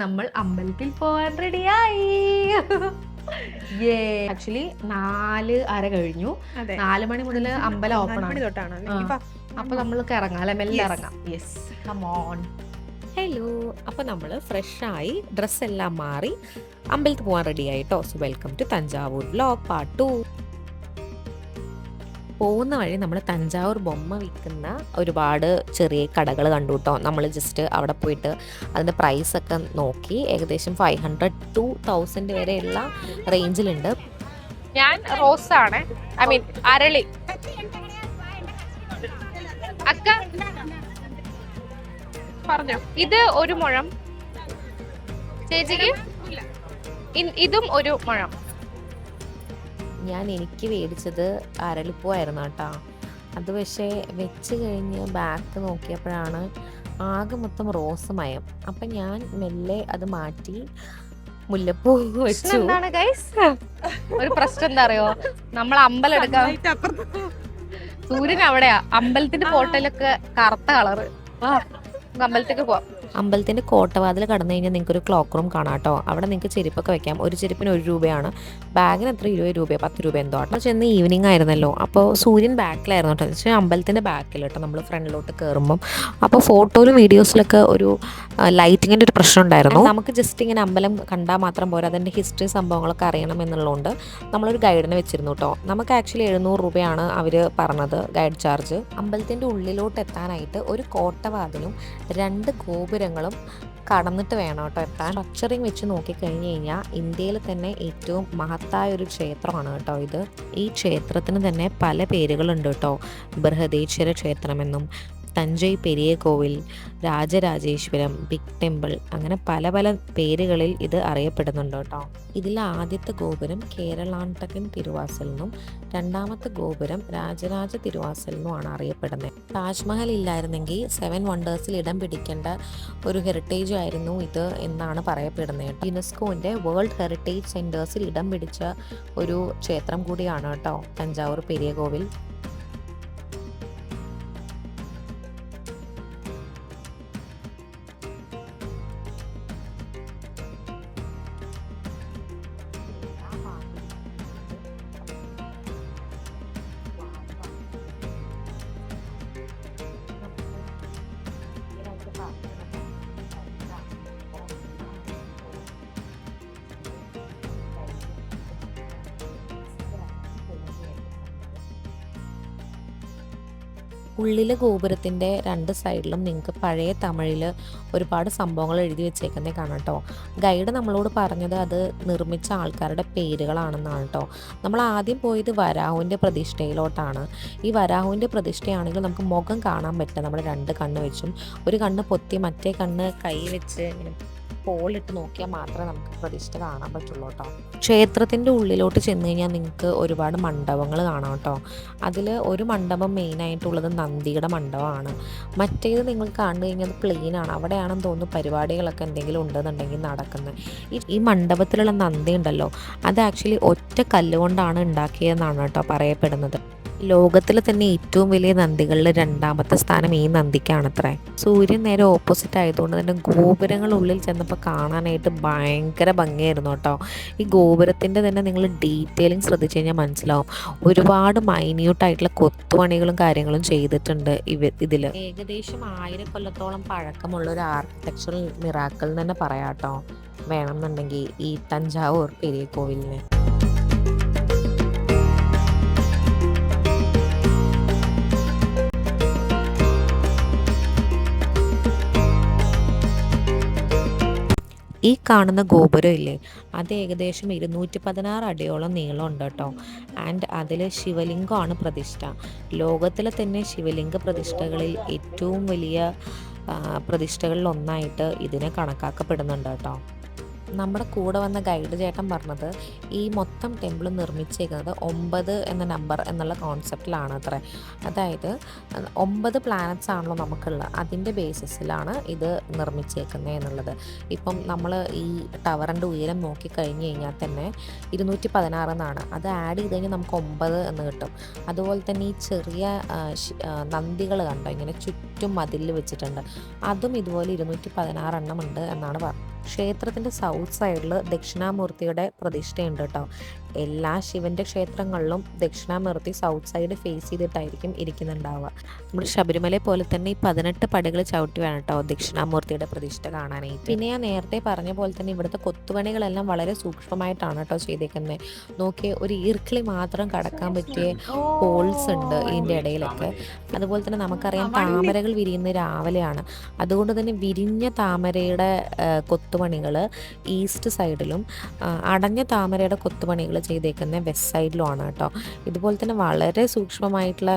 നമ്മൾ അമ്പലത്തിൽ പോവാൻ റെഡിയായി. ആക്ച്വലി 4:30 കഴിഞ്ഞു. 4 മണി മുതൽ അമ്പലം ഓപ്പൺ ആണ്. അപ്പൊ നമ്മൾക്ക് ഇറങ്ങാം അല്ലെ, മെല്ലെ ഇറങ്ങാം. Yes, come on. ഹലോ, അപ്പോൾ നമ്മൾ ഫ്രഷായി ഡ്രസ്സെല്ലാം മാറി അമ്പലത്തിൽ പോകാൻ റെഡി ആയിട്ടോ. So welcome to Thanjavur vlog part 2. പോകുന്ന വഴി നമ്മൾ തഞ്ചാവൂർ ബൊമ്മ വിൽക്കുന്ന ഒരുപാട് ചെറിയ കടകൾ കണ്ടു കേട്ടോ. നമ്മൾ ജസ്റ്റ് അവിടെ പോയിട്ട് അതിൻ്റെ പ്രൈസൊക്കെ നോക്കി. ഏകദേശം 500 to 1000 വരെയുള്ള റേഞ്ചിലുണ്ട്. ഞാൻ റോസ് ആണ്, ഐ മീൻ അരളി. അക്ക പറഞ്ഞോ, ഇത് ഒരു മുഴം ചേച്ചിക്ക്, ഇതും ഒരു മുഴം. എനിക്ക് മേടിച്ചത് അരളിപ്പൂവായിരുന്നു കേട്ടോ. അത് പക്ഷേ വെച്ച് കഴിഞ്ഞ് ബാക്ക് നോക്കിയപ്പോഴാണ് ആകെ മൊത്തം റോസ് മയം. അപ്പം ഞാൻ മെല്ലെ അത് മാറ്റി മുല്ലപ്പൂ വെച്ചു. എന്താണ് ഗൈസ് ഒരു പ്രശ്നം എന്താ അറിയോ, നമ്മൾ അമ്പലം എടുക്കാം, സൂര്യൻ അവിടെയാ. അമ്പലത്തിന്റെ ഫോട്ടോയിലൊക്കെ കറുത്ത കളറ്. അമ്പലത്തേക്ക് പോവാം. അമ്പലത്തിൻ്റെ കോട്ടവാതിൽ കടന്നു കഴിഞ്ഞാൽ നിങ്ങൾക്ക് ഒരു ക്ലോക്ക് റൂം കാണാം കേട്ടോ. അവിടെ നിങ്ങൾക്ക് ചെരുപ്പൊക്കെ വെക്കാം. ഒരു ചെരുപ്പിന് 1 രൂപയാണ്. ബാഗിന് എത്ര 20 രൂപയോ 10 രൂപ എന്തോ ആട്ടോ. ചെന്ന് ഈവനിങ് ആയിരുന്നല്ലോ, അപ്പോൾ സൂര്യൻ ബാക്കിലായിരുന്നു കേട്ടോ. പക്ഷേ അമ്പലത്തിൻ്റെ ബാക്കിൽ കേട്ടോ, നമ്മൾ ഫ്രണ്ടിലോട്ട് കയറുമ്പം. അപ്പോൾ ഫോട്ടോയിലും വീഡിയോസിലൊക്കെ ഒരു ലൈറ്റിങ്ങിൻ്റെ ഒരു പ്രശ്നം ഉണ്ടായിരുന്നു. നമുക്ക് ജസ്റ്റ് ഇങ്ങനെ അമ്പലം കണ്ടാൽ മാത്രം പോരാ, അതിൻ്റെ ഹിസ്റ്ററി സംഭവങ്ങളൊക്കെ അറിയണം എന്നുള്ളതുകൊണ്ട് നമ്മളൊരു ഗൈഡിനെ വെച്ചിരുന്നു കേട്ടോ. നമുക്ക് ആക്ച്വലി 700 രൂപയാണ് അവർ പറഞ്ഞത് ഗൈഡ് ചാർജ്. അമ്പലത്തിൻ്റെ ഉള്ളിലോട്ട് എത്താനായിട്ട് ഒരു കോട്ടവാതിലും 2 ഗോപുരങ്ങളും കടന്നിട്ട് വേണം കേട്ടോ എത്താൻ. സ്ട്രക്ചറിങ് വെച്ച് നോക്കിക്കഴിഞ്ഞ് കഴിഞ്ഞാൽ ഇന്ത്യയിൽ തന്നെ ഏറ്റവും മഹത്തായ ഒരു ക്ഷേത്രമാണ് കേട്ടോ ഇത്. ഈ ക്ഷേത്രത്തിന് തന്നെ പല പേരുകളുണ്ട് കേട്ടോ. ബൃഹദേശ്വര ക്ഷേത്രമെന്നും, തഞ്ചൈ പെരിയ കോവിൽ, രാജരാജേശ്വരം, ബിഗ് ടെമ്പിൾ, അങ്ങനെ പല പല പേരുകളിൽ ഇത് അറിയപ്പെടുന്നുണ്ട് കേട്ടോ. ഇതിൽ ആദ്യത്തെ ഗോപുരം കേരളാണ്ടകൻ തിരുവാസലിനും രണ്ടാമത്തെ ഗോപുരം രാജരാജ തിരുവാസലിനുമാണ് അറിയപ്പെടുന്നത്. താജ്മഹൽ ഇല്ലായിരുന്നെങ്കിൽ 7 വണ്ടേഴ്സിൽ ഇടം പിടിക്കേണ്ട ഒരു ഹെറിറ്റേജ് ആയിരുന്നു ഇത് എന്നാണ് പറയപ്പെടുന്നത്. യുനെസ്കോന്റെ വേൾഡ് ഹെറിറ്റേജ് സെന്റേഴ്സിൽ ഇടം പിടിച്ച ഒരു ക്ഷേത്രം കൂടിയാണ് കേട്ടോ തഞ്ചാവൂർ പെരിയ കോവിൽ. ഉള്ളിലെ ഗോപുരത്തിൻ്റെ 2 സൈഡിലും നിങ്ങൾക്ക് പഴയ തമിഴിൽ ഒരുപാട് സംഭവങ്ങൾ എഴുതി വെച്ചേക്കുന്നേ കാണാം കേട്ടോ. ഗൈഡ് നമ്മളോട് പറഞ്ഞത് അത് നിർമ്മിച്ച ആൾക്കാരുടെ പേരുകളാണെന്നാണ് കേട്ടോ. നമ്മൾ ആദ്യം പോയത് വരാഹുവിൻ്റെ പ്രതിഷ്ഠയിലോട്ടാണ്. ഈ വരാഹുവിൻ്റെ പ്രതിഷ്ഠയാണെങ്കിൽ നമുക്ക് മുഖം കാണാൻ പറ്റില്ല. നമ്മൾ 2 കണ്ണ് വെച്ചും ഒരു കണ്ണ് പൊത്തി മറ്റേ കണ്ണ് കൈ വെച്ച് ഇങ്ങനെ പോളിട്ട് നോക്കിയാൽ മാത്രമേ നമുക്ക് പ്രതിഷ്ഠ കാണാൻ പറ്റുള്ളൂ കേട്ടോ. ക്ഷേത്രത്തിൻ്റെ ഉള്ളിലോട്ട് ചെന്ന് കഴിഞ്ഞാൽ നിങ്ങൾക്ക് ഒരുപാട് മണ്ഡപങ്ങൾ കാണാം കേട്ടോ. അതിൽ ഒരു മണ്ഡപം മെയിനായിട്ടുള്ളത് നന്ദിയുടെ മണ്ഡപമാണ്. മറ്റേത് നിങ്ങൾ കണ്ടു കഴിഞ്ഞാൽ അത് പ്ലെയിനാണ്. അവിടെയാണെന്ന് തോന്നുന്നു പരിപാടികളൊക്കെ എന്തെങ്കിലും ഉണ്ടെന്നുണ്ടെങ്കിൽ നടക്കുന്നത്. ഈ മണ്ഡപത്തിലുള്ള നന്ദി ഉണ്ടല്ലോ, അത് ആക്ച്വലി ഒറ്റ കല്ലുകൊണ്ടാണ് ഉണ്ടാക്കിയതെന്നാണ് കേട്ടോ പറയപ്പെടുന്നത്. ലോകത്തിൽ തന്നെ ഏറ്റവും വലിയ നന്ദികളിൽ 2ാമത്തെ സ്ഥാനം ഈ നന്ദിക്കാണത്രേ. സൂര്യൻ നേരെ ഓപ്പോസിറ്റ് ആയതുകൊണ്ട് തന്നെ ഗോപുരങ്ങളുള്ളിൽ ചെന്നപ്പോൾ കാണാനായിട്ട് ഭയങ്കര ഭംഗിയായിരുന്നു കേട്ടോ. ഈ ഗോപുരത്തിൻ്റെ തന്നെ നിങ്ങൾ ഡീറ്റെയിലിംഗ് ശ്രദ്ധിച്ചു കഴിഞ്ഞാൽ മനസ്സിലാവും. ഒരുപാട് മൈന്യൂട്ടായിട്ടുള്ള കൊത്തുപണികളും കാര്യങ്ങളും ചെയ്തിട്ടുണ്ട് ഇതിൽ. ഏകദേശം 1000 കൊല്ലത്തോളം പഴക്കമുള്ള ഒരു ആർക്കിടെക്ചറൽ മിറാക്കിൾ എന്ന് തന്നെ പറയാം കേട്ടോ വേണമെന്നുണ്ടെങ്കിൽ ഈ തഞ്ചാവൂർ പെരിയ കോവിലിന്. ഈ കാണുന്ന ഗോപുരം ഇല്ലേ, അത് ഏകദേശം 216 അടിയോളം നീളമുണ്ട് കേട്ടോ. ആൻഡ് അതിൽ ശിവലിംഗമാണ് പ്രതിഷ്ഠ. ലോകത്തിലെ തന്നെ ശിവലിംഗ പ്രതിഷ്ഠകളിൽ ഏറ്റവും വലിയ പ്രതിഷ്ഠകളിൽ ഒന്നായിട്ട് ഇതിനെ കണക്കാക്കപ്പെടുന്നുണ്ട് കേട്ടോ. നമ്മുടെ കൂടെ വന്ന ഗൈഡ് ചേട്ടൻ പറഞ്ഞത് ഈ മൊത്തം ടെമ്പിൾ നിർമ്മിച്ചേക്കുന്നത് 9 എന്ന നമ്പർ എന്നുള്ള കോൺസെപ്റ്റിലാണ് അത്രേ. അതായത് 9 പ്ലാനറ്റ്സ് ആണല്ലോ നമുക്കുള്ളത്, അതിൻ്റെ ബേസിസിലാണ് ഇത് നിർമ്മിച്ചേക്കുന്നത് എന്നുള്ളത്. ഇപ്പം നമ്മൾ ഈ ടവറിൻ്റെ ഉയരം നോക്കിക്കഴിഞ്ഞ് കഴിഞ്ഞാൽ തന്നെ 216 എന്നാണ്. അത് ആഡ് ചെയ്ത് കഴിഞ്ഞാൽ നമുക്ക് 9 എന്ന് കിട്ടും. അതുപോലെ തന്നെ ഈ ചെറിയ നന്ദികൾ കണ്ടോ, ഇങ്ങനെ ചുറ്റും മതിലിൽ വെച്ചിട്ടുണ്ട്. അതും ഇതുപോലെ 216 എണ്ണം ഉണ്ട് എന്നാണ് പറഞ്ഞത്. ക്ഷേത്രത്തിൻ്റെ സൗത്ത് സൈഡിൽ ദക്ഷിണാമൂർത്തിയുടെ പ്രതിഷ്ഠയുണ്ട് കേട്ടോ. എല്ലാ ശിവൻ്റെ ക്ഷേത്രങ്ങളിലും ദക്ഷിണാമൂർത്തി സൗത്ത് സൈഡ് ഫേസ് ചെയ്തിട്ടായിരിക്കും ഇരിക്കുന്നുണ്ടാവുക. നമ്മുടെ ശബരിമല പോലെ തന്നെ ഈ 18 പടികൾ ചവിട്ടി വേണം കേട്ടോ ദക്ഷിണാമൂർത്തിയുടെ പ്രതിഷ്ഠ കാണാനായിട്ട്. പിന്നെ ഞാൻ നേരത്തെ പറഞ്ഞ പോലെ തന്നെ ഇവിടുത്തെ കൊത്തുപണികളെല്ലാം വളരെ സൂക്ഷ്മമായിട്ടാണ് കേട്ടോ ചെയ്തേക്കുന്നത്. നോക്കിയ ഒരു ഈർക്കിളി മാത്രം കടക്കാൻ പറ്റിയ ഹോൾസ് ഉണ്ട് ഇതിൻ്റെ ഇടയിലൊക്കെ. അതുപോലെ തന്നെ നമുക്കറിയാം താമരകൾ വിരിയുന്ന രാവിലെയാണ്, അതുകൊണ്ട് തന്നെ വിരിഞ്ഞ താമരയുടെ കൊത്തുപണികൾ ഈസ്റ്റ് സൈഡിലും അടഞ്ഞ താമരയുടെ കൊത്തുപണികൾ ചെയ്തേക്കുന്ന വെസ്റ്റ് സൈഡിലുമാണ് കേട്ടോ. ഇതുപോലെ തന്നെ വളരെ സൂക്ഷ്മമായിട്ടുള്ള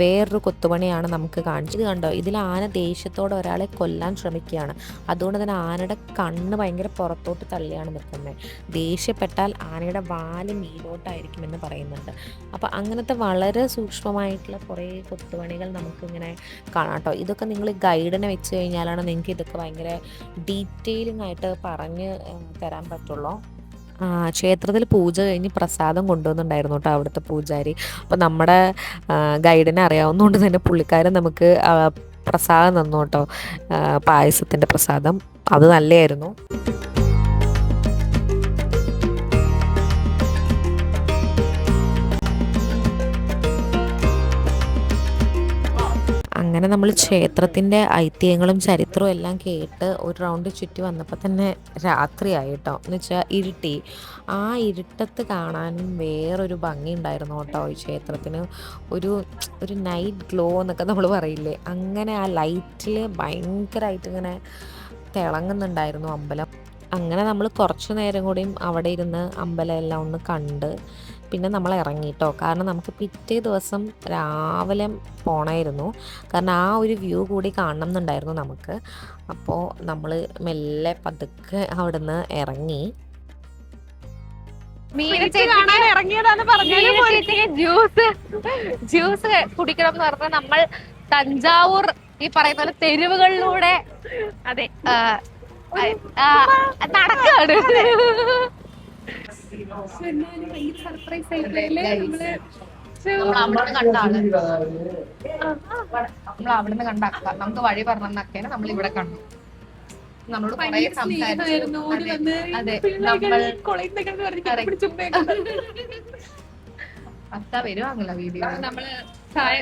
വേറൊരു കൊത്തുപണിയാണ് നമുക്ക് കാണിച്ചത്. കണ്ടോ, ഇതിൽ ആന ദേഷ്യത്തോടെ ഒരാളെ കൊല്ലാൻ ശ്രമിക്കുകയാണ്. അതുകൊണ്ട് തന്നെ ആനയുടെ കണ്ണ് ഭയങ്കര പുറത്തോട്ട് തള്ളിയാണ് നിൽക്കുന്നത്. ദേഷ്യപ്പെട്ടാൽ ആനയുടെ വാല് മീലോട്ടായിരിക്കുമെന്ന് പറയുന്നുണ്ട്. അപ്പോൾ അങ്ങനത്തെ വളരെ സൂക്ഷ്മമായിട്ടുള്ള കുറേ കൊത്തുപണികൾ നമുക്കിങ്ങനെ കാണാം കേട്ടോ. ഇതൊക്കെ നിങ്ങൾ ഗൈഡിനെ വെച്ച് കഴിഞ്ഞാലാണ് നിങ്ങൾക്ക് ഇതൊക്കെ ഭയങ്കര ഡീറ്റെയിലിംഗ് ആയിട്ട് പറഞ്ഞ് തരാൻ പറ്റുള്ളൂ. ക്ഷേത്രത്തിൽ പൂജ കഴിഞ്ഞ് പ്രസാദം കൊണ്ടുവന്നിട്ടുണ്ടായിരുന്നു കേട്ടോ അവിടുത്തെ പൂജാരി. അപ്പോൾ നമ്മുടെ ഗൈഡിനെ അറിയാവുന്നതുകൊണ്ട് തന്നെ പുള്ളിക്കാരൻ നമുക്ക് പ്രസാദം തന്നു കേട്ടോ, പായസത്തിൻ്റെ പ്രസാദം. അത് നല്ലതായിരുന്നു. അങ്ങനെ നമ്മൾ ക്ഷേത്രത്തിൻ്റെ ഐതിഹ്യങ്ങളും ചരിത്രവും എല്ലാം കേട്ട് ഒരു റൗണ്ട് ചുറ്റി വന്നപ്പോൾ തന്നെ രാത്രിയായി കേട്ടോ. എന്ന് വെച്ചാൽ ഇരുട്ടി. ആ ഇരുട്ടത്ത് കാണാനും വേറൊരു ഭംഗി ഉണ്ടായിരുന്നു കേട്ടോ ഈ ക്ഷേത്രത്തിന്. ഒരു നൈറ്റ് ഗ്ലോ എന്നൊക്കെ നമ്മൾ പറയില്ലേ, അങ്ങനെ ആ ലൈറ്റിൽ ഭയങ്കരമായിട്ട് ഇങ്ങനെ തിളങ്ങുന്നുണ്ടായിരുന്നു അമ്പലം. അങ്ങനെ നമ്മൾ കുറച്ച് നേരം കൂടിയും അവിടെ ഇരുന്ന് അമ്പലം എല്ലാം ഒന്ന് കണ്ട് പിന്നെ നമ്മൾ ഇറങ്ങിട്ടോ. കാരണം നമുക്ക് പിറ്റേ ദിവസം രാവിലെ പോകണമായിരുന്നു, കാരണം ആ ഒരു വ്യൂ കൂടി കാണണം എന്നുണ്ടായിരുന്നു നമുക്ക്. അപ്പോൾ നമ്മൾ മെല്ലെ പതുക്കെ അവിടെ നിന്ന് ഇറങ്ങി. ജ്യൂസ് കുടിക്കണം എന്ന് പറഞ്ഞാൽ നമ്മൾ തഞ്ചാവൂർ ഈ പറയുന്ന പോലെ തെരുവുകളിലൂടെ അതെ നടക്കാണ്. അവിടുന്ന് കണ്ടാണ് നമ്മൾ അവിടുന്ന് കണ്ടാക്ക നമുക്ക് വഴി പറഞ്ഞൊക്കെയാണ് നമ്മൾ ഇവിടെ കണ്ടു. നമ്മളോട് കുറെ സംസാരിച്ചു. അതെ, നമ്മൾ അത്ത വരുവാങ്ങല്ല വീഡിയോ. നമ്മള് ചായ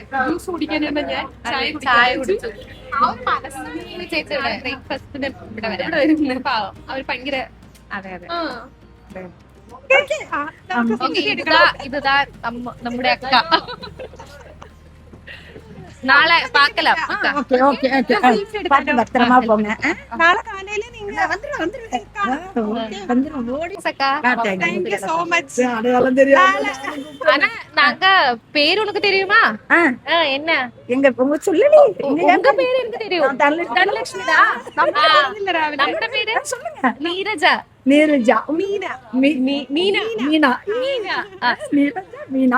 കുടിച്ചു. ആ ഒരു മനസ്സിന് ചേച്ചിയുടെ ബ്രേക്ക്ഫാസ്റ്റിന് ഇവിടെ വരാം. അവർ ഭയങ്കര അതെ അതെ ഇതാ നമ്മുടെ അക്ക. നാളെ പാക്കലാം. நாங்க பேரு உனக்கு தெரியுமா? என்ன எங்க உங்க சொல்லி உங்க பேரு எனக்கு தெரியும். தனலட்சுமிடா. നമ്മുടെ പേര് சொல்லுங்க. നീരജ. നീരജ. മീന. മീന. മീന. മീന. മീന.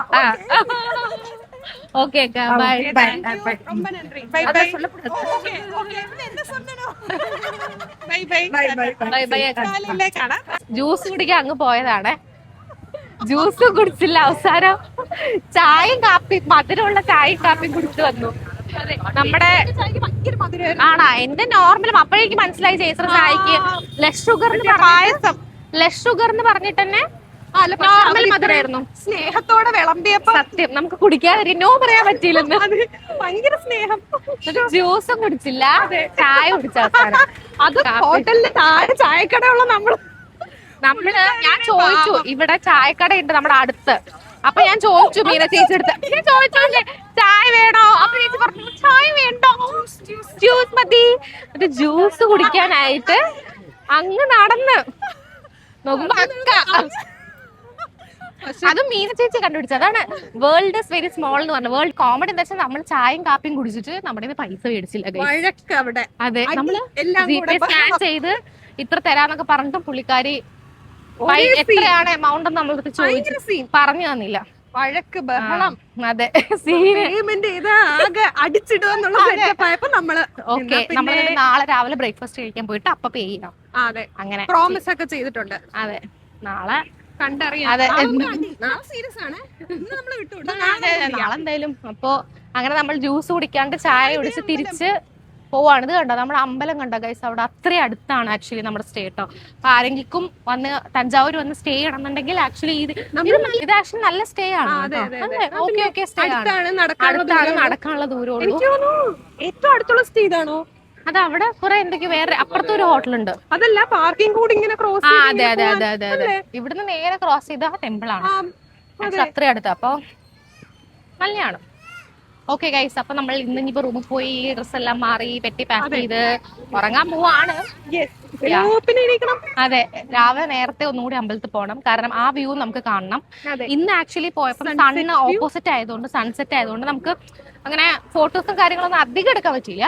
ஓகே அக்கா, பை பை. ரொம்ப நன்றி. Bye bye. Okay okay. என்ன சொல்லணும்? By by. பை பை அக்கா. കാലയിലേ കാണാം. ജ്യൂസ് കുടിക്കാൻ അങ്ങ് പോയതാണ്. ജ്യൂസ് കുടിച്ചില്ല, അവസാനം ചായയും കാപ്പിയും മധുരമുള്ള ചായയും കാപ്പിയും കുടിച്ചു വന്നു. നമ്മുടെ ആണാ എന്റെ നോർമലും അപ്പോഴേക്ക് മനസ്സിലായി ചേച്ചി ചായക്ക് ലെസ് ഷുഗർ പായസം ലെസ് ഷുഗർ എന്ന് പറഞ്ഞിട്ട് തന്നെ നോർമൽ മധുരമായിരുന്നു. സ്നേഹത്തോടെ വിളമ്പിയപ്പോ സത്യം നമുക്ക് കുടിക്കാതെ നോ പറയാൻ പറ്റിയില്ലെന്ന്. ഭയങ്കര സ്നേഹം. ജ്യൂസും കുടിച്ചില്ല, ചായ കുടിച്ച അത് ഹോട്ടലില് താഴെ ചായക്കടയുള്ള നമ്മള് ഞാൻ ചോദിച്ചു ഇവിടെ ചായക്കട ഉണ്ട് നമ്മുടെ അടുത്ത്. അപ്പൊ ഞാൻ ചോദിച്ചു മീന ചേച്ചി എടുത്ത്, ഞാൻ ചോദിച്ചോല്ലേ ചായ വേണോ? അപ്പൊ ചേച്ചി പറഞ്ഞു ചായ വേണ്ടോ, ജ്യൂസ് മതി. അത് ജ്യൂസ് കുടിക്കാനായിട്ട് അങ്ങ് നടന്ന് നോക്കുമ്പോ അക്ക അത് മീന ചേച്ചി കണ്ടുപിടിച്ചത്. അതാണ് വേൾഡ് ഇസ് വെരി സ്മോൾ എന്ന് പറഞ്ഞത്. വേൾഡ് കോമഡി എന്താ വെച്ചാൽ നമ്മൾ ചായയും കാപ്പിയും കുടിച്ചിട്ട് നമ്മുടെ പൈസ മേടിച്ചില്ല. അതെ, നമ്മള് സ്കാൻ ചെയ്ത് ഇത്ര തരാന്നൊക്കെ പറഞ്ഞിട്ട് പുള്ളിക്കാരി എത്രയാണ് എമൗണ്ട് നമ്മളടുത്ത് ചോദിച്ചു പറഞ്ഞു തന്നില്ല. വഴക്ക് ബഹളം. അതെ, നമ്മള് നാളെ രാവിലെ ബ്രേക്ക്ഫാസ്റ്റ് കഴിക്കാൻ പോയിട്ട് അപ്പൊ പേ ചെയ്യാം. അതെ, അങ്ങനെ പ്രോമിസ് ഒക്കെ ചെയ്തിട്ടുണ്ട്. അതെ, നാളെ കണ്ടറിയാം. അതെ, നാളെ എന്തായാലും. അപ്പൊ അങ്ങനെ നമ്മൾ ജ്യൂസ് കുടിക്കാണ്ട് ചായ കുടിച്ച് തിരിച്ച് പോവാണ്. ഇത് കണ്ടോ നമ്മുടെ അമ്പലം കണ്ടോ ഗൈസ്, അവിടെ അത്രയും അടുത്താണ് ആക്ച്വലി നമ്മുടെ സ്റ്റേ കേട്ടോ. അപ്പൊ ആരെങ്കിലും വന്ന് തഞ്ചാവൂർ വന്ന് സ്റ്റേ ചെയ്യണമെന്നുണ്ടെങ്കിൽ ആക്ച്വലി ഇത് ആക്ച്വലി നല്ല സ്റ്റേ ആണ്. ഓക്കെ സ്റ്റേ ആണ്, നടക്കാനുള്ള ദൂരമുള്ളൂ. ഏറ്റവും അടുത്തുള്ള സ്റ്റേ ഇതാണോ? അത് അവിടെ കുറെ എന്തൊക്കെയോ വേറെ അപ്പുറത്തെ ഒരു ഹോട്ടലുണ്ട്. അതല്ല, പാർക്കിംഗ് കൂടി ഇങ്ങനെ ക്രോസ്. അതെ അതെ അതെ അതെ അതെ. ഇവിടുന്ന് നേരെ ക്രോസ് ചെയ്ത ടെമ്പിൾ ആണ്, അത്രയും അടുത്ത്. അപ്പൊ നല്ലതാണ്. ഓക്കെ ഗൈസ്, അപ്പൊ നമ്മൾ ഇന്നിപ്പോ റൂമിൽ പോയി ഡ്രസ് എല്ലാം മാറി പെട്ടി പാക്ക് ചെയ്ത് ഉറങ്ങാൻ പോവാണ്. അതെ, രാവിലെ നേരത്തെ ഒന്നുകൂടി അമ്പലത്തിൽ പോകണം, കാരണം ആ വ്യൂ നമുക്ക് കാണണം. ഇന്ന് ആക്ച്വലി പോയപ്പോ സണ്ണ് ഓപ്പോസിറ്റ് ആയതുകൊണ്ട്, സൺസെറ്റ് ആയതുകൊണ്ട് നമുക്ക് അങ്ങനെ ഫോട്ടോസും കാര്യങ്ങളൊന്നും അധികം എടുക്കാൻ പറ്റില്ല.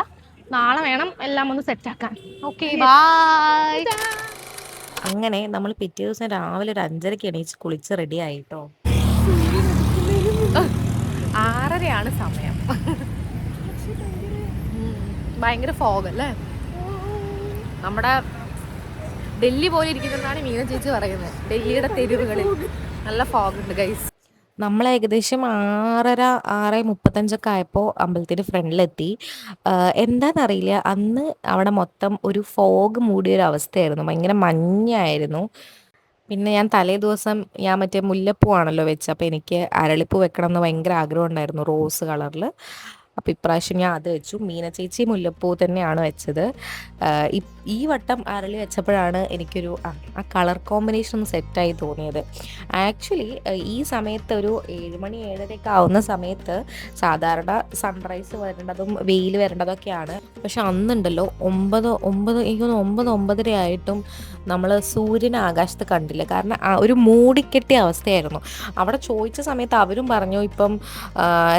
നാളെ വേണം എല്ലാം ഒന്ന് സെറ്റ് ആക്കാൻ. Okay bye. അങ്ങനെ നമ്മൾ പിറ്റേ ദിവസം രാവിലെ ഒരു 5:30 എണീച്ച് കുളിച്ച് റെഡി ആയിട്ടോ. 6:30 സമയം. ഭയങ്കര ഫോഗ് അല്ലേ, നമ്മുടെ ഡൽഹി പോലെ ഇരിക്കുന്നതാണ് മീന ചേച്ചി പറയുന്നത്. ഡൽഹിയുടെ തെരുവുകളിൽ നല്ല ഫോഗ് ഉണ്ട് ഗൈസ്. നമ്മൾ ഏകദേശം 6:35 ആയപ്പോൾ അമ്പലത്തിൻ്റെ ഫ്രണ്ടിലെത്തി. എന്താണെന്നറിയില്ല, അന്ന് അവിടെ മൊത്തം ഒരു ഫോഗ് മൂടിയൊരു അവസ്ഥയായിരുന്നു, ഭയങ്കര മഞ്ഞായിരുന്നു. പിന്നെ ഞാൻ തലേ ദിവസം മറ്റേ മുല്ലപ്പൂ ആണല്ലോ വെച്ചത്, അപ്പോൾ എനിക്ക് അരളിപ്പൂ വെക്കണം എന്ന് ഭയങ്കര ആഗ്രഹം ഉണ്ടായിരുന്നു, റോസ് കളറിൽ. അപ്പോൾ ഇപ്രാവശ്യം ഞാൻ അത് വെച്ചു. മീന ചേച്ചി മുല്ലപ്പൂ തന്നെയാണ് വെച്ചത്. ഈ വട്ടം അരളി വെച്ചപ്പോഴാണ് എനിക്കൊരു ആ കളർ കോമ്പിനേഷൻ ഒന്ന് സെറ്റായി തോന്നിയത്. ആക്ച്വലി ഈ സമയത്ത് ഒരു 7 മണി 7:30 ആവുന്ന സമയത്ത് സാധാരണ സൺറൈസ് വരേണ്ടതും വെയിൽ വരേണ്ടതൊക്കെയാണ്. പക്ഷെ അന്നുണ്ടല്ലോ 9:30 ആയിട്ടും നമ്മൾ സൂര്യനെ ആകാശത്ത് കണ്ടില്ല, കാരണം ഒരു മൂടിക്കെട്ടിയ അവസ്ഥയായിരുന്നു. അവിടെ ചോദിച്ച സമയത്ത് അവരും പറഞ്ഞു ഇപ്പം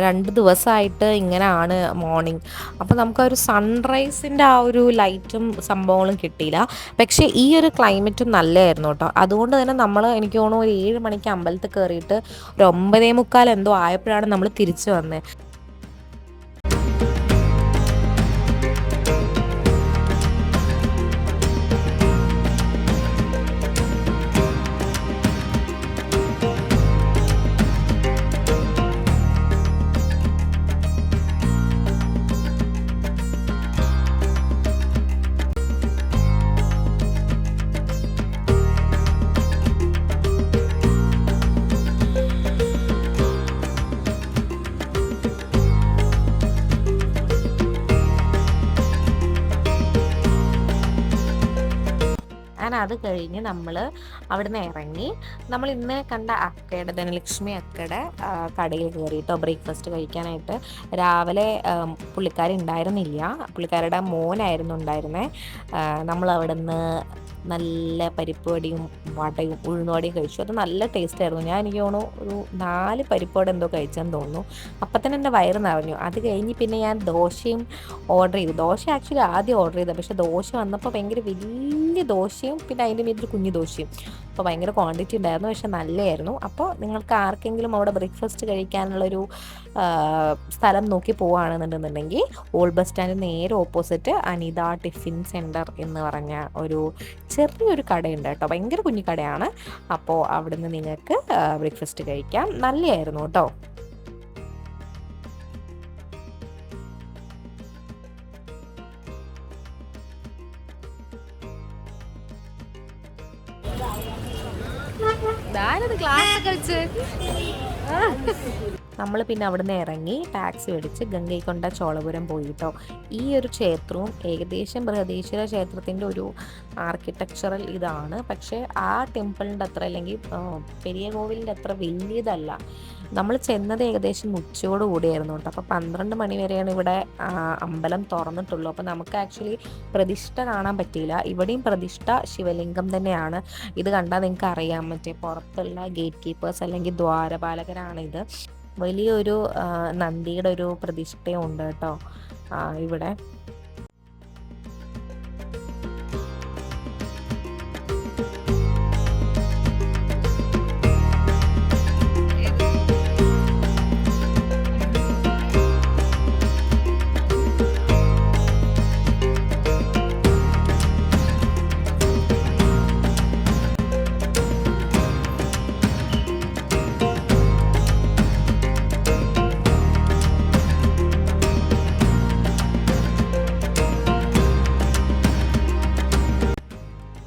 2 ദിവസമായിട്ട് ഇങ്ങനെയാണ് മോർണിംഗ്. അപ്പോൾ നമുക്ക് ആ ഒരു സൺറൈസിൻ്റെ ആ ഒരു ലൈറ്റും സംഭവങ്ങളും കിട്ടിയില്ല. പക്ഷേ ഈ ഒരു ക്ലൈമറ്റും നല്ലതായിരുന്നു കേട്ടോ. അതുകൊണ്ട് തന്നെ നമ്മൾ എനിക്ക് തോന്നുന്നു ഒരു 7 മണിക്ക് അമ്പലത്തിൽ കയറിയിട്ട് ഒരു 9:45 എന്തോ ആയപ്പോഴാണ് നമ്മൾ തിരിച്ചു വന്നത്. അത് കഴിഞ്ഞ് നമ്മൾ അവിടെ നിന്ന് ഇറങ്ങി നമ്മൾ ഇന്ന് കണ്ട അക്കയുടെ ധനലക്ഷ്മി അക്കയുടെ കടയിൽ കയറിയിട്ടോ ബ്രേക്ക്ഫാസ്റ്റ് കഴിക്കാനായിട്ട്. രാവിലെ പുള്ളിക്കാരി ഉണ്ടായിരുന്നില്ല, പുള്ളിക്കാരുടെ മോനായിരുന്നു ഉണ്ടായിരുന്നത്. നമ്മൾ അവിടെ നിന്ന് നല്ല പരിപ്പ് വടിയും വടയും ഉഴുന്നുവടയും കഴിച്ചു. അത് നല്ല ടേസ്റ്റ് ആയിരുന്നു. എനിക്ക് തോന്നുന്നു ഒരു 4 പരിപ്പ് വട എന്തോ കഴിച്ചെന്ന് തോന്നുന്നു. അപ്പം തന്നെ എൻ്റെ വയറ് നിറഞ്ഞു. അത് കഴിഞ്ഞ് പിന്നെ ഞാൻ ദോശയും ഓർഡർ ചെയ്തു. ദോശ ആക്ച്വലി ആദ്യം ഓർഡർ ചെയ്തത്, പക്ഷേ ദോശ വന്നപ്പോൾ ഭയങ്കര വലിയ ദോശയും പിന്നെ അതിൻ്റെ മീതൊരു കുഞ്ഞു ദോശയും. അപ്പോൾ ഭയങ്കര ക്വാണ്ടിറ്റി ഉണ്ടായിരുന്നു, പക്ഷെ നല്ലതായിരുന്നു. അപ്പോൾ നിങ്ങൾക്ക് ആർക്കെങ്കിലും അവിടെ ബ്രേക്ക്ഫാസ്റ്റ് കഴിക്കാനുള്ളൊരു സ്ഥലം നോക്കി പോവുകയാണെന്നുണ്ടെന്നുണ്ടെങ്കിൽ ഓൾഡ് ബസ് സ്റ്റാൻഡ് നേരെ ഓപ്പോസിറ്റ് അനിത ടിഫിൻ സെൻറ്റർ എന്ന് പറഞ്ഞ ഒരു ചെറിയൊരു കടയുണ്ട് കേട്ടോ. ഭയങ്കര കുഞ്ഞു കടയാണ്. അപ്പോൾ അവിടുന്ന് നിങ്ങൾക്ക് ബ്രേക്ക്ഫാസ്റ്റ് കഴിക്കാം. നല്ലതായിരുന്നു കേട്ടോ. നമ്മൾ പിന്നെ അവിടെ നിന്ന് ഇറങ്ങി ടാക്സി മേടിച്ച് ഗംഗൈക്കൊണ്ട ചോളപുരം പോയിട്ടോ. ഈ ഒരു ക്ഷേത്രവും ഏകദേശം ബൃഹദീശ്വര ക്ഷേത്രത്തിൻ്റെ ഒരു ആർക്കിടെക്ചറൽ ഇതാണ്. പക്ഷേ ആ ടെമ്പിളിൻ്റെ അത്ര, അല്ലെങ്കിൽ പെരിയ കോവിലിൻ്റെ അത്ര വലിയതല്ല. നമ്മൾ ചെന്നത് ഏകദേശം ഉച്ചയോട് കൂടിയായിരുന്നു കേട്ടോ. അപ്പോൾ 12 മണി വരെയാണ് ഇവിടെ അമ്പലം തുറന്നിട്ടുള്ളൂ. അപ്പോൾ നമുക്ക് ആക്ച്വലി പ്രതിഷ്ഠ കാണാൻ പറ്റിയില്ല. ഇവിടെയും പ്രതിഷ്ഠ ശിവലിംഗം തന്നെയാണ്. ഇത് കണ്ടാൽ നിങ്ങൾക്ക് അറിയാൻ പറ്റേ പുറത്തുള്ള ഗേറ്റ് കീപ്പേഴ്സ് അല്ലെങ്കിൽ ദ്വാരപാലകരാണിത്. വലിയൊരു നന്ദിയുടെ ഒരു പ്രതിഷ്ഠയും ഉണ്ട് കേട്ടോ ഇവിടെ.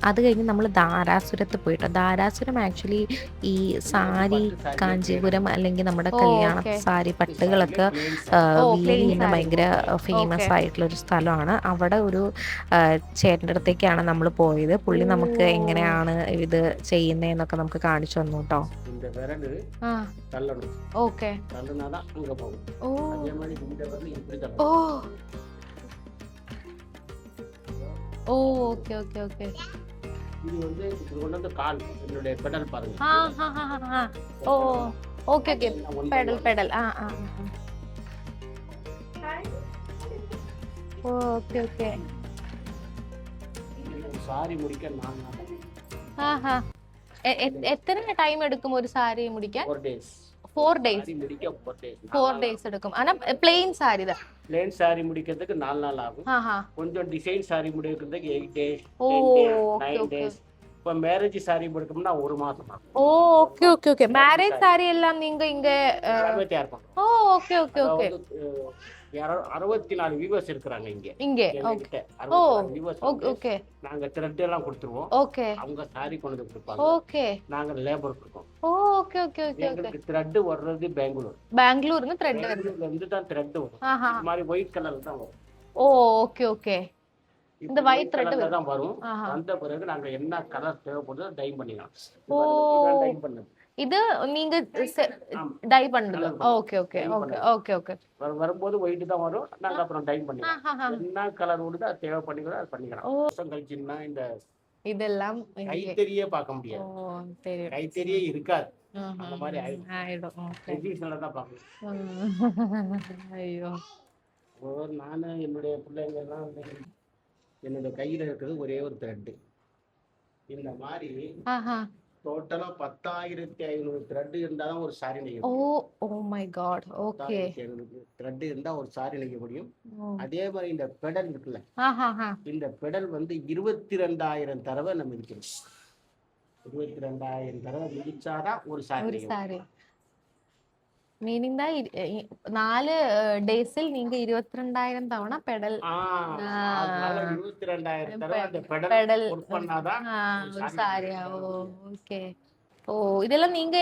അത് കഴിഞ്ഞ് നമ്മൾ ധാരാസുരത്ത് പോയിട്ട്, ധാരാസുരം ആക്ച്വലി ഈ സാരി കാഞ്ചീപുരം അല്ലെങ്കിൽ നമ്മുടെ കല്യാണ സാരി പട്ടുകളൊക്കെ വീവ് ചെയ്യുന്ന ഭയങ്കര ഫേമസ് ആയിട്ടുള്ളൊരു സ്ഥലമാണ്. അവിടെ ഒരു ചേട്ടൻ്റെ അടുത്തേക്കാണ് നമ്മൾ പോയത്. പുള്ളി നമുക്ക് എങ്ങനെയാണ് ഇത് ചെയ്യുന്നതെന്നൊക്കെ നമുക്ക് കാണിച്ചു തന്നു കേട്ടോ. ഓക്കെ ஓ ஓகே ஓகே ஓகே இது வந்து இது கொண்டு வந்து கால் என்னோட பெடல் பாருங்க. ஓ ஓகே ஓகே பெடல் பெடல் ஓ ஓகே ஓகே சாரி முடிக்க 4 நாள். എത്ര ടൈം എടുക്കും ഒരു സാരി മുടിക്കാൻ? 4 days. 4 days. சாரி முடிக்க 4 days. 4 days എടുക്കും. ஆனா plain சாரி தான். plain சாரி முடிக்கிறதுக்கு 4 நாள் ஆகும். கொஞ்சம் டிசைன் சாரி முடிக்கிறதுக்கு 8 days, 10 days, 9 days. இப்ப மேரேஜ் சாரி முடிக்கணும்னா 1 மாசம் ஆகும். Oh okay okay okay. Marriage sari எல்லாம் நீங்க இங்க தயார் பண்றோம். Oh okay okay okay. 64 viewers இருக்காங்க இங்க. ஓகே. 64 வியூவர்ஸ். ஓகே. நாங்க த்ரெட் எல்லாம் கொடுத்துருவோம். ஓகே. அவங்க சாரி கொண்டு வந்து கொடுப்பாங்க. ஓகே. நாங்க லேபர் கொடுப்போம். Okay okay okay. எங்களுக்கு த்ரெட் வர்றது பெங்களூர். பெங்களூர்ல த்ரெட் வருது. பெங்களூர்ல இருந்து தான் த்ரெட் வரும். இந்த மாதிரி ஒயிட் கலர்ல தான் வரும். ஓ ஓகே ஓகே. இந்த ஒயிட் த்ரெட் தான் வரும். அந்த பிறகு நாங்க என்ன கலர் தேவைப்படுதோ டை பண்ணிக்கலாம். டை பண்ணது இது நீங்க டை பண்றது. Okay okay okay okay okay. வரும்போது ஒயிட் தான் வரும். நாங்க அப்புறம் டை பண்ணிக்கலாம். என்ன கலர் ஓடுதோ அது தேவை பண்ணிக்கிறோம், அது பண்ணிக்கலாம். வருஷம் கழிச்சுன்னா இந்த இதெல்லாம் கைத்தறியே பார்க்க முடியாது. கைத்தறியே இருக்காது. அந்த மாதிரி ஆயிடும். ட்ரெடிஷனலா தான் பார்க்கணும். ஐயோ, நானு என்னுடைய பிள்ளைங்க எல்லாம் என்னோட கையில இருக்கிறது ஒரே ஒரு த்ரெட். இந்த மாதிரி டோட்டலா 10,500 த்ரெட் இருந்தாதான் ஒரு சாரி நெய்ய முடியும். Oh my God. Okay. Thread இருந்தா ஒரு சாரி நெய்ய முடியும். அதே மாதிரி இந்த பெடல் இருக்குல்ல, இந்த பெடல் வந்து 22,000 தடவை நம்ம மிதிக்கணும். 22,000 தடவை மிதிச்சாதான் ஒரு சாரி. மீனிங் தான் 4 டேஸில் நீங்க 22,000 தவண பெடல் 22,000 தடவை அந்த பெடல் ஒர்க் பண்ணாதான் ஒரு சாரியா? ஓகே. ഓ ഇതെല്ലാം നീങ്ക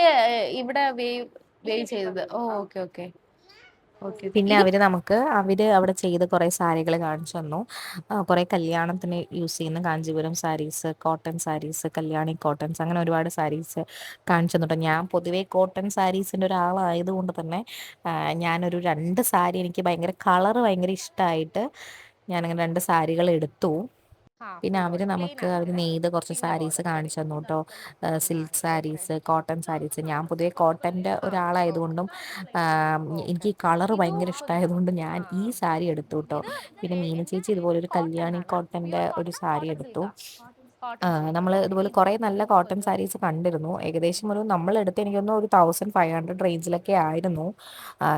ഇവിടെ വേവ് ചെയ്തത്? ഓ ഓക്കെ ഓക്കെ. പിന്നെ അവർ അവിടെ ചെയ്ത് കുറേ സാരികൾ കാണിച്ചു തന്നു. കുറേ കല്യാണത്തിന് യൂസ് ചെയ്യുന്ന കാഞ്ചീപുരം സാരീസ്, കോട്ടൺ സാരീസ്, കല്യാണി കോട്ടൺസ്, അങ്ങനെ ഒരുപാട് സാരീസ് കാണിച്ചു തന്നു. ഞാൻ പൊതുവേ കോട്ടൺ സാരീസിൻ്റെ ഒരാളായതുകൊണ്ട് തന്നെ ഞാനൊരു 2 സാരി, എനിക്ക് ഭയങ്കര കളറ് ഭയങ്കര ഇഷ്ടമായിട്ട് ഞാനങ്ങനെ 2 സാരികൾ എടുത്തു. പിന്നെ അവർ നെയ്ത് കുറച്ച് സാരീസ് കാണിച്ചു തന്നു കേട്ടോ. Silk saris, cotton saris. ഞാൻ പൊതുവെ കോട്ടൻ്റെ ഒരാളായതുകൊണ്ടും എനിക്ക് ഈ കളറ് ഭയങ്കര ഇഷ്ടമായതുകൊണ്ട് ഞാൻ ഈ സാരി എടുത്തു കേട്ടോ. പിന്നെ മീന ചേച്ചി ഇതുപോലെ ഒരു കല്യാണി കോട്ടൻ്റെ ഒരു സാരി എടുത്തു. നമ്മൾ ഇതുപോലെ കുറേ നല്ല കോട്ടൺ സാരീസ് കണ്ടിരുന്നു. ഏകദേശം നമ്മളെടുത്ത് എനിക്കൊന്നും ഒരു 1,500 റേഞ്ചിലൊക്കെ ആയിരുന്നു.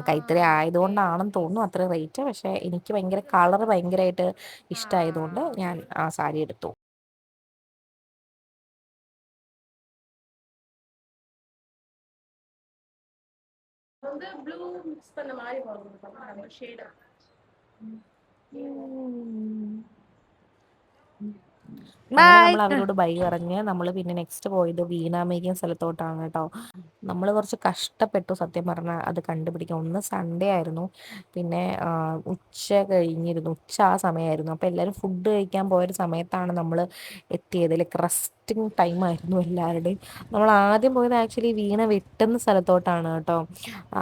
കൈത്തറി ആയതുകൊണ്ടാണെന്ന് തോന്നുന്നു അത്ര റേറ്റ്. പക്ഷേ എനിക്ക് ഭയങ്കര കളറ് ഭയങ്കരമായിട്ട് ഇഷ്ടമായതുകൊണ്ട് ഞാൻ ആ സാരി എടുത്തു. ப்ளூ மிக்ஸ் பண்ண மாதிரி வரும் ஷேடா. നമ്മൾ അവരോട് ബൈ പറഞ്ഞ് നമ്മൾ പിന്നെ നെക്സ്റ്റ് പോയത് വീണ മേക്കിങ് സ്ഥലത്തോട്ടാണ് കേട്ടോ. നമ്മൾ കുറച്ച് കഷ്ടപ്പെട്ടു സത്യം പറഞ്ഞാൽ അത് കണ്ടുപിടിക്കാൻ. ഒന്ന് സൺഡേ ആയിരുന്നു, പിന്നെ ഉച്ച കഴിഞ്ഞിരുന്നു, ഉച്ച ആ സമയമായിരുന്നു. അപ്പോൾ എല്ലാവരും ഫുഡ് കഴിക്കാൻ പോയൊരു സമയത്താണ് നമ്മൾ എത്തിയത്. ലൈക്ക് റെസ്റ്റിംഗ് ടൈം ആയിരുന്നു എല്ലാവരുടെയും. നമ്മൾ ആദ്യം പോയത് ആക്ച്വലി വീണ വെട്ടുന്ന സ്ഥലത്തോട്ടാണ് കേട്ടോ.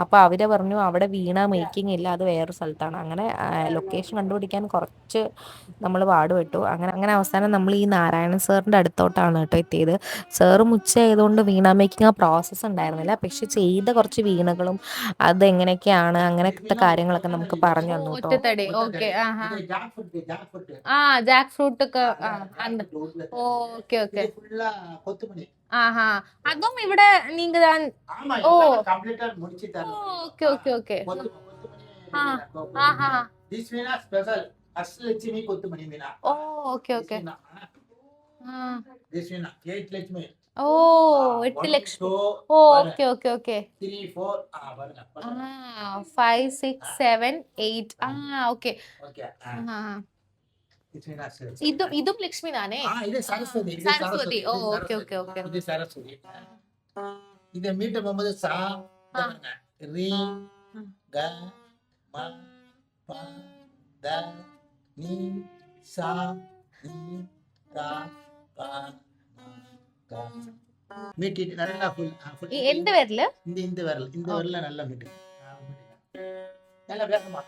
അപ്പോൾ അവർ പറഞ്ഞു അവിടെ വീണ മേക്കിംഗ് ഇല്ല, അത് വേറൊരു സ്ഥലത്താണ്. അങ്ങനെ ലൊക്കേഷൻ കണ്ടുപിടിക്കാൻ കുറച്ച് നമ്മൾ പാടുപെട്ടു. അങ്ങനെ അവസാനം നമ്മൾ ഈ നാരായണൻ സാറിൻ്റെ അടുത്തോട്ടാണ് കേട്ടോ എത്തിയത്. സാറും ഉച്ചയായതുകൊണ്ട് വീണ മേക്കിംഗ് ആ പ്രോസസ്സ് ഉണ്ടായിരുന്നില്ല. പക്ഷെ ചെയ്ത കുറച്ച് വീണകളും അതെങ്ങനെയൊക്കെയാണ് അങ്ങനത്തെ കാര്യങ്ങളൊക്കെ നമുക്ക് പറഞ്ഞു തന്നു കേട്ടോ. ജാക്ക് ഫ്രൂട്ട് ഒക്കെ. Okay okay. അതും ഇവിടെ நீங்க தான்? Oh okay okay okay. This Veena special Ashtalakshmi Kothumani Veena. Oh okay okay. This Veena 8 Lakshmi. Oh 8 Lakshmi. Oh okay okay okay. 3 4 5 6 7 8. Okay. Okay. ഇതും ലക്ഷ്മി താനേ ഇത് സരസ്വതി, ഇത് സരസ്വതി. ഓ ഇത് ഓക്കെ സരസ്വതി. Okay okay. ഇത് സരസ്വതി. ഇത് மீட்டு போகும்போது சா ரீ க ம ப த நீ சா நீ ரா பா க மீட்டிட்டு நல்லா ஃபுல் എന്ത് പേരില്? இந்த விரல் நல்லா மீட்டு நல்லா வேகமா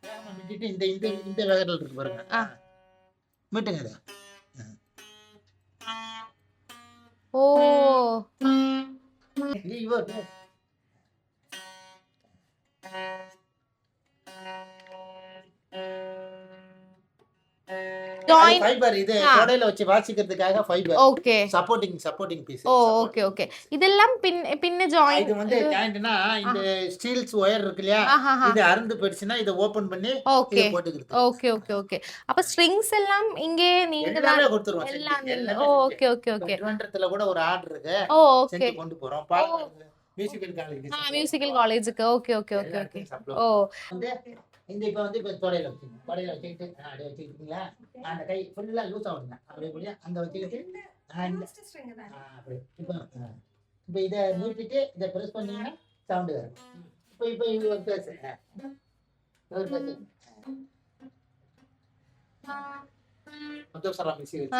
வேகமா மீட்டிட்டு இந்த இந்த இந்த விரல் இருக்கு பாருங்க மீட்டுங்க இதை. ഓ இவர் ജോയിൻ. ஃபைபர் இது தொடையில வச்சு வாசிக்கிறதுக்காக fibre okay. Supporting piece. Oh okay okay. ഇതെല്ലാം പിന്നെ ജോയിൻ. இது வந்து ஜாயிண்ட்னா இந்த ஸ்டீல்ஸ் ஒயர் இருக்கு இல்லையா, இது அறுந்து போயிடுச்சுன்னா இத ஓபன் பண்ணி ഓക്കെ இத போட்டுக்கிறது. Okay okay okay. അപ്പൊ സ്ട്രിങ്സ് എല്ലാം ഇங்கே நீங்க தான் எல்லாமே கொடுத்துருவோம். எல்லாம் எல்லாமே. Oh okay okay okay. ட்ரிவாண்ட்ரத்துல கூட ஒரு ஆர்டர் இருக்கு, ஓ ஓகே. செஞ்சு கொண்டு போறோம். பால் மியூசிக்கல் காலேஜ். மியூசிக்கல் காலேஜுக்கு. Okay okay okay okay. Oh வந்து இப்ப வந்து தொடையில வச்சுங்க. தொடையில வச்சுக்கிட்டு அப்படியே வச்சுக்கிட்டீங்களா, அந்த கை ஃபுல்லா லூஸ் ஆகுங்க. அப்படியே புரியா அங்க வச்சுக்கிட்டு அப்படி இப்ப இத நீட்டிட்டு இத பிரஸ் பண்ணீங்கன்னா சவுண்ட் வரும். இப்ப இது ஒரு பேஸ் ஒரு பேஸ் மதோசரா மியூசிக்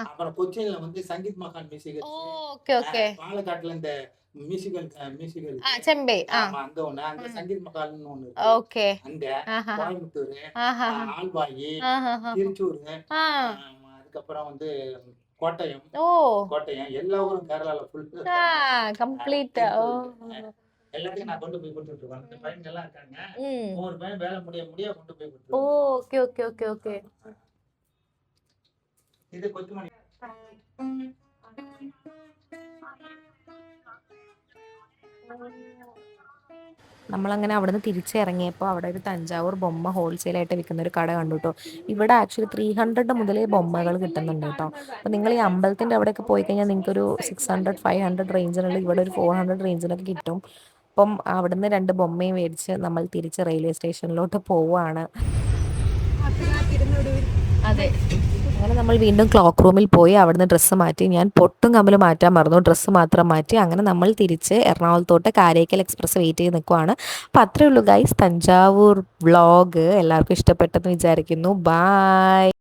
அப்புறம் கொச்சின்ல வந்து சங்கீத் மகான் மியூசிக். Okay okay. பாலக்காட்டுல இந்த மியூசிக்கல் செம்பை. அங்க ஒண்ணு, அங்க சங்கீத் மகால்னு ஒண்ணு இருக்கு. ஓகே. அங்க கோயம்புத்தூர், ஆல்பாயி, திருச்சூர், அதுக்கப்புறம் வந்து கோட்டயம். கோட்டயம் எல்லா ஊரும் கேரளால ஃபுல் கம்ப்ளீட். எல்லாத்தையும் நான் கொண்டு போய் கொடுத்துட்டு இருக்கேன். இந்த பையன் எல்லாம் இருக்காங்க, ஒரு பையன் வேலை முடிய கொண்டு போய் கொடுத்துருக்கேன். Okay okay okay okay. இது கொத்துமணி. നമ്മളങ്ങനെ അവിടെ നിന്ന് തിരിച്ചിറങ്ങിയപ്പോൾ അവിടെ ഒരു തഞ്ചാവൂർ ബൊമ്മ ഹോൾസെയിലായിട്ട് വിൽക്കുന്ന ഒരു കട കണ്ടു കേട്ടോ. ഇവിടെ ആക്ച്വലി 300 മുതലേ ബൊമ്മകൾ കിട്ടുന്നുണ്ട് കേട്ടോ. അപ്പോൾ നിങ്ങൾ ഈ അമ്പലത്തിൻ്റെ അവിടെയൊക്കെ പോയി കഴിഞ്ഞാൽ നിങ്ങൾക്കൊരു 600 500 റേഞ്ചിനുള്ള ഇവിടെ ഒരു 400 റേഞ്ചിലൊക്കെ കിട്ടും. അപ്പം അവിടുന്ന് 2 ബൊമ്മയും മേടിച്ച് നമ്മൾ തിരിച്ച് റെയിൽവേ സ്റ്റേഷനിലോട്ട് പോവുകയാണ്. അതെ. അങ്ങനെ നമ്മൾ വീണ്ടും ക്ലോക്ക് റൂമിൽ പോയി അവിടുന്ന് ഡ്രസ്സ് മാറ്റി. ഞാൻ പൊട്ടും കമ്മലും മാറ്റാൻ മറന്നു, ഡ്രസ്സ് മാത്രം മാറ്റി. അങ്ങനെ നമ്മൾ തിരിച്ച് എറണാകുളത്തോട്ട് കാരയ്ക്കൽ എക്സ്പ്രസ് വെയിറ്റ് ചെയ്ത് നിൽക്കുവാണ്. അപ്പോൾ അത്രയേ ഉള്ളൂ ഗൈസ് തഞ്ചാവൂർ വ്ളോഗ്. എല്ലാവർക്കും ഇഷ്ടപ്പെട്ടെന്ന് വിചാരിക്കുന്നു. ബായ്.